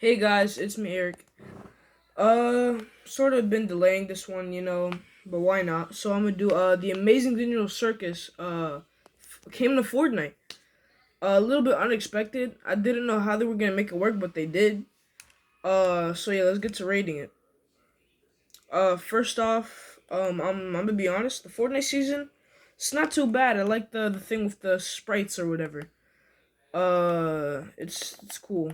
Hey guys, it's me Eric. Sort of been delaying this one, but why not? So I'm gonna do the Amazing Digital Circus came to Fortnite. A little bit unexpected. I didn't know how they were gonna make it work, but they did. So yeah, let's get to rating it. First off, I'm gonna be honest. The Fortnite season, it's not too bad. I like the thing with the sprites or whatever. It's cool.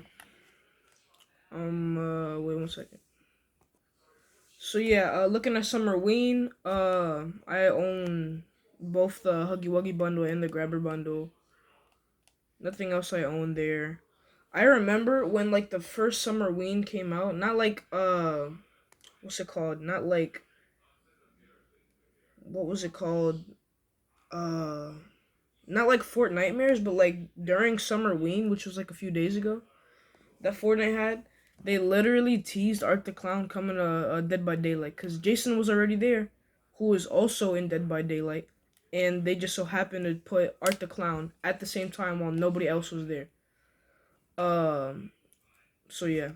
Wait 1 second. So yeah, looking at Summerween, I own both the Huggy Wuggy bundle and the Grabber bundle. Nothing else I own there. I remember when like the first Summerween came out, not like what's it called? Not like what was it called? Uh Not like Fort Nightmares, but like during Summerween, which was like a few days ago, that Fortnite had, they literally teased Art the Clown coming to Dead by Daylight because Jason was already there, who is also in Dead by Daylight, and they just so happened to put Art the Clown at the same time while nobody else was there. Um, so yeah,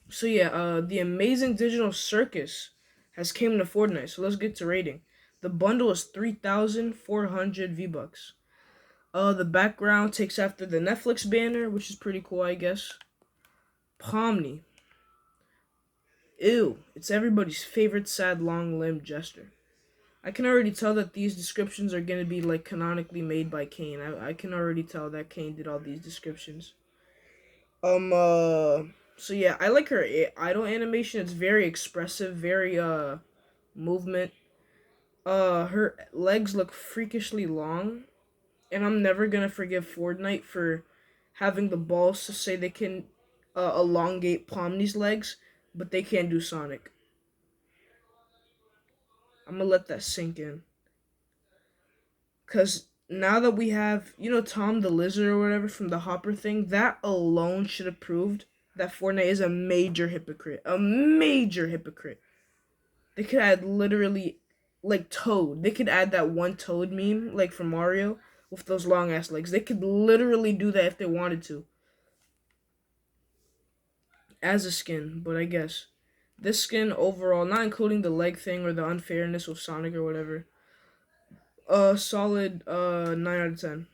the Amazing Digital Circus has came to Fortnite. So let's get to rating. The bundle is 3,400 V bucks. The background takes after the Netflix banner, which is pretty cool, I guess. Pomni. Ew, it's everybody's favorite sad long-limbed jester. I can already tell that these descriptions are gonna be like canonically made by Kane. I can already tell that Kane did all these descriptions. Um uh so yeah, I like her idol animation. It's very expressive, very movement. Her legs look freakishly long, and I'm never gonna forgive Fortnite for having the balls to say they can elongate Pomni's legs, but they can't do Sonic. I'm gonna let that sink in. Cause now that we have, Tom the Lizard or whatever from the Hopper thing, that alone should have proved that Fortnite is a major hypocrite. A major hypocrite. They could add literally like Toad. They could add that one Toad meme, like from Mario, with those long ass legs. They could literally do that if they wanted to. As a skin, but I guess. This skin overall, not including the leg thing or the unfairness with Sonic or whatever. Solid 9 out of 10.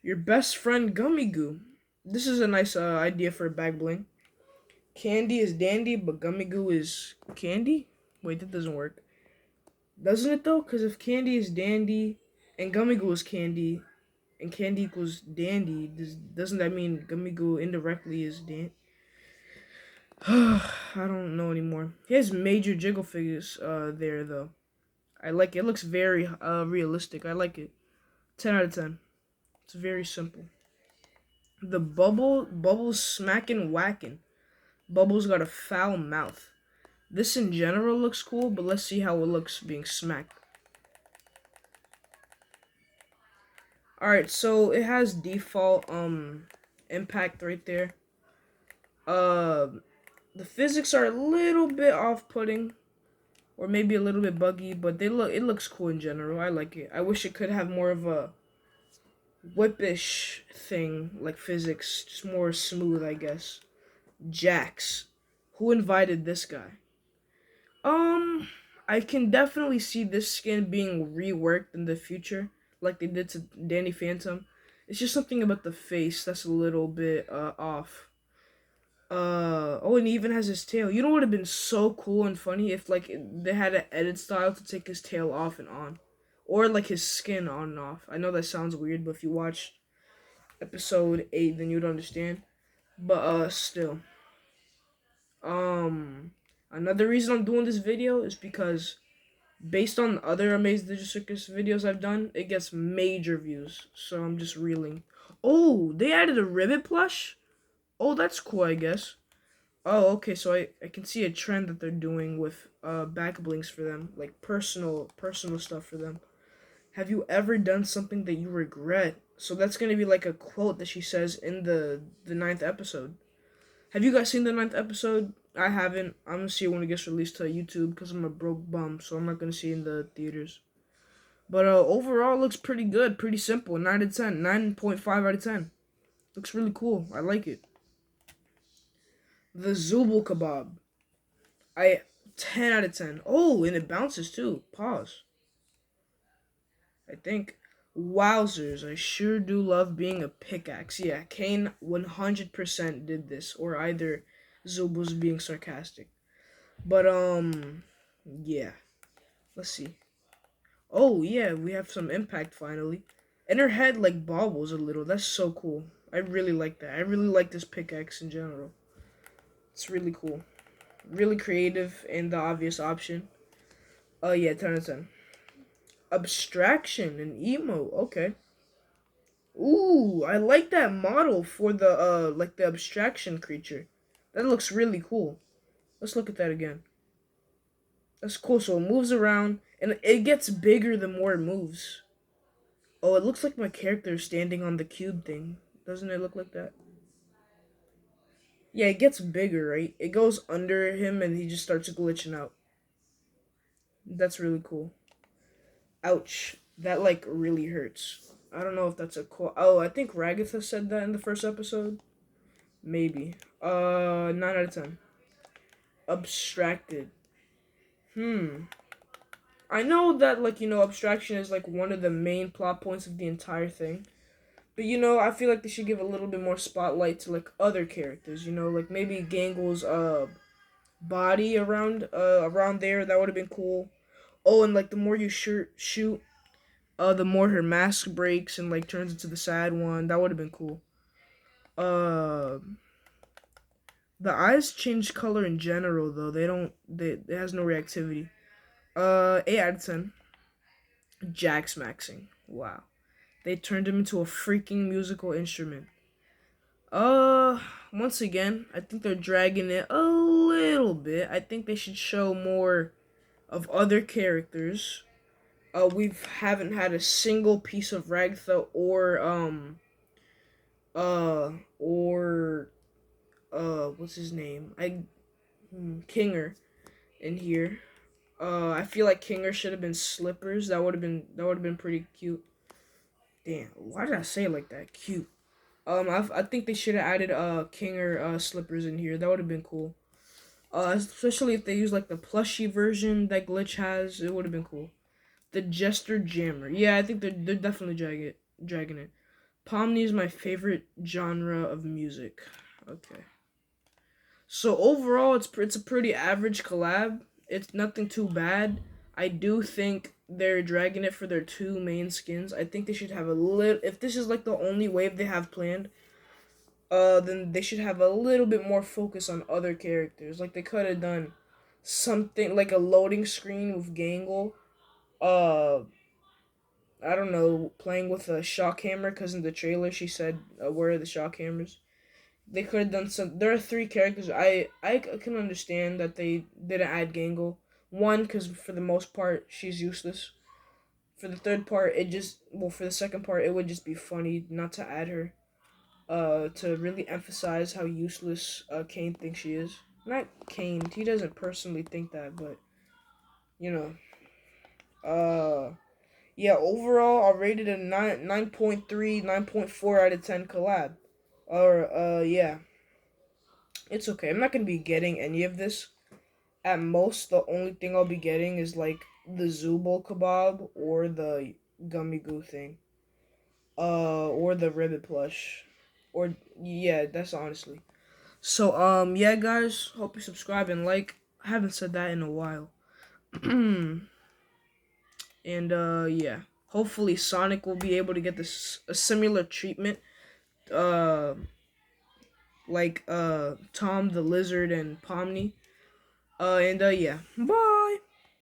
Your best friend Gummy Goo. This is a nice idea for a bag bling. Candy is dandy, but Gummy Goo is candy? Wait, that doesn't work. Doesn't it though? Because if candy is dandy and Gummy Goo is candy and candy equals dandy, doesn't that mean Gummy Goo indirectly is dan? I don't know anymore. He has major jiggle figures there though. I like it. It looks very realistic. I like it. 10 out of 10. It's very simple. The Bubbles smacking whacking. Bubbles got a foul mouth. This in general looks cool, but let's see how it looks being smacked. Alright, so it has default impact right there. Uh the physics are a little bit off-putting, or maybe a little bit buggy, but it looks cool in general. I like it. I wish it could have more of a whippish thing like physics, just more smooth, I guess. Jax. Who invited this guy? Um, I can definitely see this skin being reworked in the future, like they did to Danny Phantom. It's just something about the face that's a little bit off. Oh, and he even has his tail. You know what would have been so cool and funny if like they had an edit style to take his tail off and on, or like his skin on and off. I know that sounds weird, but if you watch episode 8, then you'd understand. But still, um, another reason I'm doing this video is because based on other Amazing Digital Circus videos I've done, it gets major views. So I'm just reeling. Oh, they added a ribbit plush? Oh, that's cool, I guess. Oh, okay, so I can see a trend that they're doing with back blinks for them, like personal stuff for them. Have you ever done something that you regret? So that's gonna be like a quote that she says in the ninth episode. Have you guys seen the ninth episode? I haven't. I'm gonna see it when it gets released to YouTube because I'm a broke bum, so I'm not gonna see it in the theaters. But overall, it looks pretty good, pretty simple. 9 out of 10, 9.5 out of 10. Looks really cool. I like it. The Zubul kebab. I 10 out of 10. Oh, and it bounces too. Pause. I think. Wowzers, I sure do love being a pickaxe. Yeah, Kane 100% did this, or either Zub was being sarcastic. But, yeah. Let's see. Oh, yeah, we have some impact finally. And her head, like, bobbles a little. That's so cool. I really like that. I really like this pickaxe in general. It's really cool. Really creative and the obvious option. Oh, yeah, 10 out of 10. Abstraction and emo. Okay. Ooh, I like that model for the like the abstraction creature. That looks really cool. Let's look at that again. That's cool. So it moves around and it gets bigger the more it moves. Oh, it looks like my character is standing on the cube thing. Doesn't it look like that? Yeah, it gets bigger, right? It goes under him and he just starts glitching out. That's really cool. Ouch. That like really hurts. I don't know if that's a cool. Oh, I think Ragatha said that in the first episode. Maybe. 9 out of 10. Abstracted. Hmm. I know that, like, abstraction is, like, one of the main plot points of the entire thing. But, I feel like they should give a little bit more spotlight to, like, other characters, like, maybe Gangle's, body around there. That would have been cool. Oh, and, like, the more you shoot, the more her mask breaks and, like, turns into the sad one. That would have been cool. Uh, the eyes change color in general, though. It has no reactivity. 8 out of 10. Jack Maxing. Wow. They turned him into a freaking musical instrument. Once again, I think they're dragging it a little bit. I think they should show more of other characters. We haven't had a single piece of Ragtha uh, or, what's his name? Kinger in here. I feel like Kinger should have been Slippers. That would have been pretty cute. Damn, why did I say it like that? Cute. I think they should have added Kinger Slippers in here. That would have been cool. Especially if they use like the plushy version that Glitch has. It would have been cool. The Jester Jammer. Yeah, I think they're definitely dragging it. Pomni is my favorite genre of music. Okay. So overall, it's a pretty average collab. It's nothing too bad. I do think they're dragging it for their two main skins. I think they should have a little. If this is like the only wave they have planned, then they should have a little bit more focus on other characters. Like they could have done something like a loading screen with Gangle. Uh, I don't know, playing with a shock hammer because in the trailer she said, "Where are the shock hammers?" They could have done some. There are three characters. I can understand that they didn't add Gangle. One, because for the most part she's useless. For the third part, for the second part, it would just be funny not to add her. To really emphasize how useless Kane thinks she is. Not Kane. He doesn't personally think that, but you know. Yeah. Overall, I rated a 9.3, 9.4 out of 10 collab. Or yeah. It's okay. I'm not gonna be getting any of this. At most, the only thing I'll be getting is like the Zubul kebab or the gummy goo thing. Or the ribbit plush. Or yeah, that's honestly. So yeah guys, hope you subscribe and like. I haven't said that in a while. And yeah. Hopefully Sonic will be able to get this a similar treatment. Uh like Tom the Lizard and Pomni. And yeah. Bye.